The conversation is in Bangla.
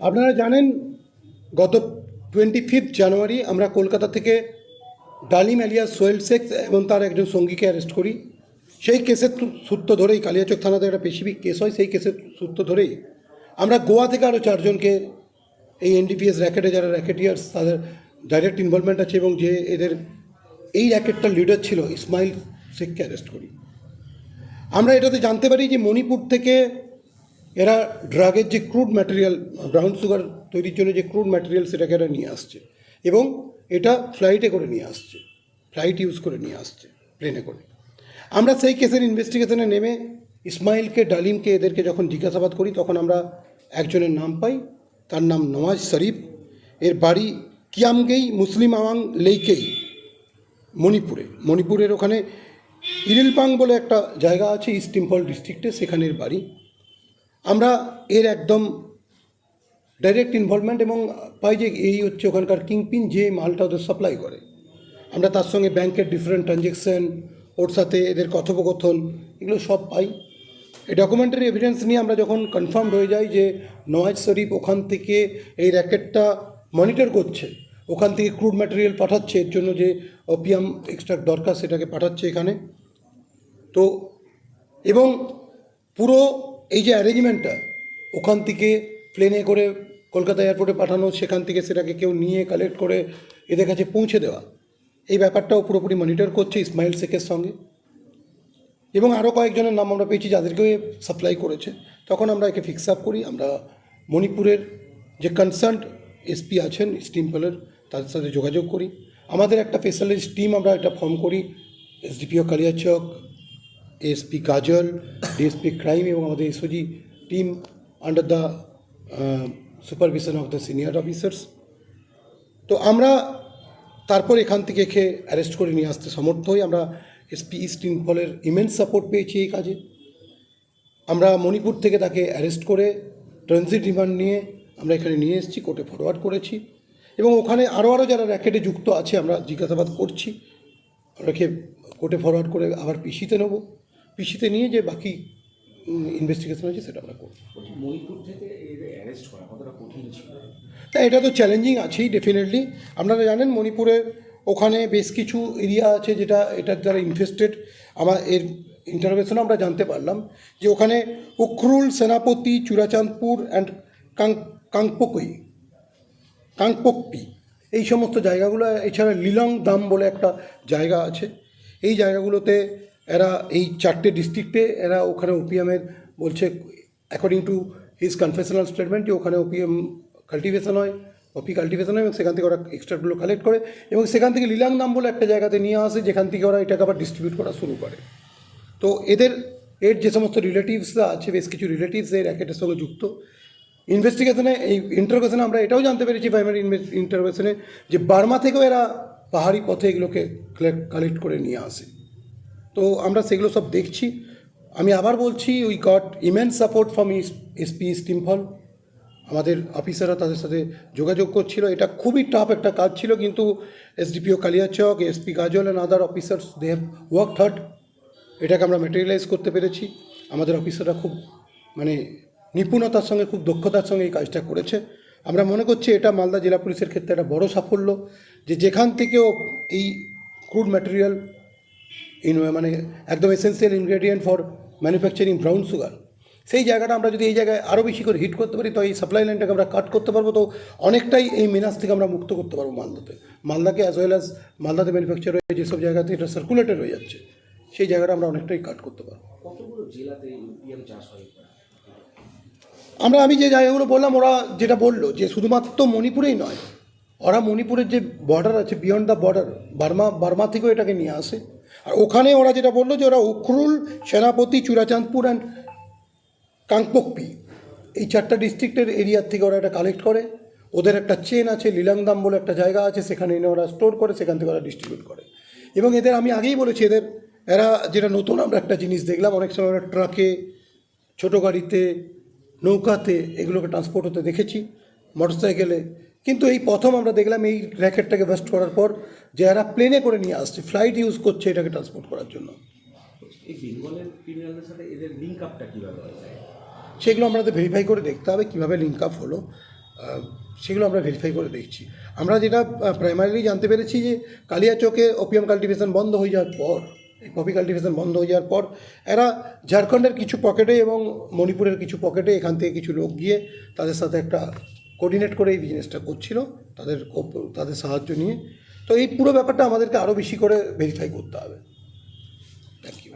আপনারা জানেন গত 25 জানুয়ারি আমরা কলকাতা থেকে ডালিম আলিয়াস সোহেল শেখ এবং তার একজন সঙ্গীকে অ্যারেস্ট করি। সেই কেসের সূত্র ধরেই কালিয়াচক থানাতে একটা স্পেসিফিক কেস হয়, সেই কেসের সূত্র ধরেই আমরা গোয়া থেকে আরও 4 জনকে এই এনডিপিএস র্যাকেটে যারা র্যাকেটিয়ার্স তাদের ডাইরেক্ট ইনভলভমেন্ট আছে এবং যে এদের এই র্যাকেটটার লিডার ছিল ইসমাইল শেখকে অ্যারেস্ট করি। আমরা এটাতে জানতে পারি যে মণিপুর থেকে এরা ড্রাগের যে ক্রুড ম্যাটেরিয়াল, ব্রাউন সুগার তৈরির জন্য যে ক্রুড ম্যাটেরিয়াল সেটাকে এরা নিয়ে আসছে এবং এটা ফ্লাইটে করে নিয়ে আসছে, ফ্লাইট ইউজ করে নিয়ে আসছে, প্লেনে করে। আমরা সেই কেসের ইনভেস্টিগেশনে নেমে ইসমাইলকে, ডালিমকে, এদেরকে যখন জিজ্ঞাসাবাদ করি তখন আমরা একজনের নাম পাই, তার নাম নওয়াজ শরীফ। এর বাড়ি কিয়ামগেই মুসলিম আওয়াং লেইকেই, মণিপুরের ওখানে ইরিলপাং বলে একটা জায়গা আছে ইস্ট ইম্ফল ডিস্ট্রিক্টে, সেখানের বাড়ি। আমরা এর একদম ডাইরেক্ট ইনভলভমেন্ট এবং পাই যে এই হচ্ছে ওখানকার কিংপিন, যে মালটা ওদের সাপ্লাই করে। আমরা তার সঙ্গে ব্যাংকের ডিফারেন্ট ট্রানজ্যাকশন, ওর সাথে এদের কথোপকথন, এগুলো সব পাই। এই ডকুমেন্টারি এভিডেন্স নিয়ে আমরা যখন কনফার্মড হয়ে যাই যে নওয়াজ শরীফ ওখান থেকে এই র্যাকেটটা মনিটর করছে, ওখান থেকে ক্রুড ম্যাটেরিয়াল পাঠাচ্ছে, এর জন্য যে ওপিয়াম এক্সট্রাক্ট দরকার সেটাকে পাঠাচ্ছে এখানে। তো এবং পুরো এই যে অ্যারেঞ্জমেন্টটা, ওখান থেকে প্লেনে করে কলকাতা এয়ারপোর্টে পাঠানো, সেখান থেকে সেটাকে কেউ নিয়ে কালেক্ট করে এদের কাছে পৌঁছে দেওয়া, এই ব্যাপারটাও পুরোপুরি মনিটর করছে ইসমাইল শেখের সঙ্গে। এবং আরও কয়েকজনের নাম আমরা পেয়েছি যাদেরকে সাপ্লাই করেছে। তখন আমরা একে ফিক্স আপ করি। আমরা মণিপুরের যে কনসার্ন এসপি আছেন ইস্ট ইম্ফলের, তাদের সাথে যোগাযোগ করি। আমাদের একটা স্পেশালিস্ট টিম আমরা এটা ফর্ম করি, এসডিপিও কালিয়াচক, এসপি কাজল, ডিএসপি ক্রাইম এবং আমাদের SOG team under the supervision of the senior officers. তো আমরা তারপর এখান থেকে অ্যারেস্ট করে নিয়ে আসতে সমর্থ হই। আমরা এসপি ইস্ট ইম্ফলের ইমেন্স সাপোর্ট পেয়েছি এই কাজে। আমরা মণিপুর থেকে তাকে অ্যারেস্ট করে ট্রানজিট রিমান্ড নিয়ে আমরা এখানে নিয়ে এসেছি, কোর্টে ফরওয়ার্ড করেছি এবং ওখানে আরও যারা র্যাকেটে যুক্ত আছে আমরা জিজ্ঞাসাবাদ করছি। ওনাকে কোর্টে ফরওয়ার্ড করে আবার পিসিতে নেব, পিসিতে নিয়ে যে বাকি ইনভেস্টিগেশন আছে সেটা আমরা করব। মণিপুর থেকে অ্যারেস্ট করা কতটা কঠিন ছিল? তা এটা তো চ্যালেঞ্জিং আছেই ডেফিনেটলি। আপনারা জানেন মণিপুরের ওখানে বেশ কিছু এরিয়া আছে যেটা এটার দ্বারা ইনফেস্টেড। এর ইন্টারভেশনে আমরা জানতে পারলাম যে ওখানে উখরুল, সেনাপতি, চুরাচাঁদপুর অ্যান্ড কাংপোকপি এই সমস্ত জায়গাগুলো, এছাড়া লিলং দাম বলে একটা জায়গা আছে, এই জায়গাগুলোতে এরা এই 4টে ডিস্ট্রিক্টে এরা ওখানে ওপিয়ামের বলছে, according to his confessional statement, যে ওখানে ওপিয়াম কাল্টিভেশন হয়, কাল্টিভেশন হয় এবং সেখান থেকে ওরা এক্সট্রাগুলো কালেক্ট করে এবং সেখান থেকে লিলাং দাম বলে একটা জায়গাতে নিয়ে আসে, যেখান থেকে ওরা এটাকে আবার ডিস্ট্রিবিউট করা শুরু করে। তো এর যে সমস্ত রিলেটিভসরা আছে, বেশ কিছু রিলেটিভস এই র্যাকেটের সঙ্গে যুক্ত। ইনভেস্টিগেশনে, এই ইন্টারোগেশনে আমরা এটাও জানতে পেরেছি, প্রাইমারি ইন্টারোগেশনে, যে বার্মা থেকেও এরা পাহাড়ি পথে এগুলোকে কালেক্ট করে নিয়ে আসে। তো আমরা সেগুলো সব দেখছি। আমি আবার বলছি, we got immense support from SP east Imphal. আমাদের অফিসাররা তাদের সাথে যোগাযোগ করছিল। এটা খুবই টাফ একটা কাজ ছিল, কিন্তু SDPO Kaliachak, SP Kajal and other officers they have work hard. এটাকে আমরা ম্যাটেরিয়ালাইজ করতে পেরেছি। আমাদের অফিসাররা খুব নিপুণতার সঙ্গে, খুব দক্ষতার সঙ্গে এই কাজটা করেছে। আমরা মনে করছি এটা মালদা জেলা পুলিশের ক্ষেত্রে একটা বড় সাফল্য, যে যেখান থেকেও এই ক্রুড ম্যাটেরিয়াল একদম essential ingredient for manufacturing brown sugar, সেই জায়গাটা আমরা যদি এই জায়গায় আরও বেশি করে হিট করতে পারি, তো এই সাপ্লাই লাইনটাকে আমরা কাট করতে পারবো। তো অনেকটাই এই মেনাস থেকে আমরা মুক্ত করতে পারবো মালদাকে অ্যাজ ওয়েল অ্যাজ মালদাতে ম্যানুফ্যাকচার হয়ে যেসব জায়গাতে এটা সার্কুলেটেড হয়ে যাচ্ছে, সেই জায়গাটা আমরা অনেকটাই কাট করতে পারবো। কতগুলো জেলাতে ওপিয়াম চাষ হয়? আমি যে জায়গাগুলো বললাম, ওরা যেটা বললো যে শুধুমাত্র মণিপুরেই নয়, ওরা মণিপুরের যে বর্ডার আছে, বিয়ন্ড দ্য বর্ডার, বার্মা থেকেও এটাকে নিয়ে আসে। আর ওখানে ওরা যেটা বললো যে ওরা উখরুল, সেনাপতি, চুরাচাঁদপুর অ্যান্ড কাংপোকপি এই 4টা ডিস্ট্রিক্টের এরিয়ার থেকে ওরা এটা কালেক্ট করে। ওদের একটা চেন আছে, লিলাংদাম বলে একটা জায়গা আছে, সেখানে এনে ওরা স্টোর করে, সেখান থেকে ওরা ডিস্ট্রিবিউট করে। এবং এদের আমি আগেই বলেছি, এরা যেটা নতুন আমরা একটা জিনিস দেখলাম, অনেক সময় ওরা ট্রাকে, ছোটো গাড়িতে, নৌকাতে এগুলোকে ট্রান্সপোর্ট হতে দেখেছি, মোটরসাইকেলে। কিন্তু এই প্রথম আমরা দেখলাম এই র্যাকেটটাকে বাস্ট করার পর যে এরা প্লেনে করে নিয়ে আসছে, ফ্লাইট ইউজ করছে এটাকে ট্রান্সপোর্ট করার জন্য। এই বেঙ্গলের ক্রিমিনালদের সাথে এদের লিঙ্ক আপটা কীভাবে হয়? সেগুলো আমাদের ভেরিফাই করে দেখতে হবে কীভাবে লিঙ্ক আপ হলো, সেগুলো আমরা ভেরিফাই করে দেখছি। আমরা যেটা প্রাইমারিলি জানতে পেরেছি যে কালিয়াচকে ওপিয়াম কাল্টিভেশন বন্ধ হয়ে যাওয়ার পর, এই পপি কাল্টিভেশন বন্ধ হয়ে যাওয়ার পর এরা ঝাড়খণ্ডের কিছু পকেটে এবং মণিপুরের কিছু পকেটে এখান থেকে কিছু লোক গিয়ে তাদের সাথে একটা কোঅর্ডিনেট করে এই বিজনেসটা করছিল, তাদের সাহায্য নিয়ে। তো এই পুরো ব্যাপারটা আমাদেরকে আরও বেশি করে ভেরিফাই করতে হবে। Thank you.